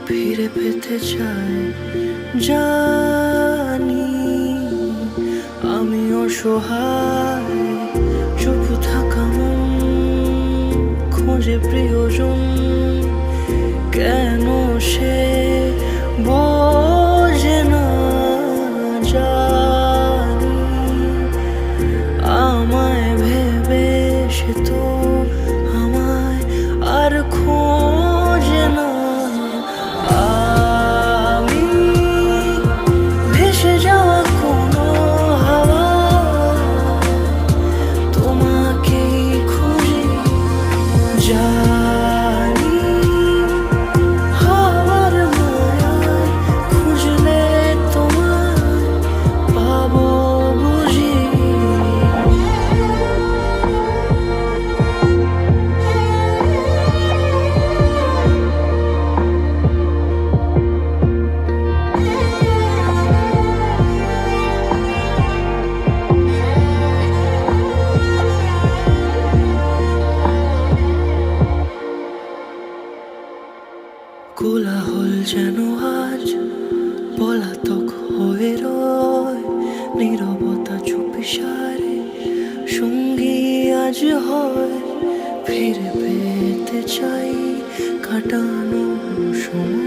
ফিরে পেতে চাই। জানি আমি অসহায়, চুপ থাকা মন খোঁজে প্রিয়জন। কেন সে বোঝে না, জানি আমায় ভেবে সে তো আমায় আর খোঁজে না। আমি ভেসে যাওয়া কোনো হাওয়া, তোমাকেই খুঁজি। জানি হাওয়ার মায়ায় খুঁজলে তোমায় পাবো বুঝি। কোলাহল যেন আজ পলাতক হয়ে রয়, নীরবতা চুপি সারে সঙ্গী আজ হয়। ফিরে পেতে চাই কাটানো সময়।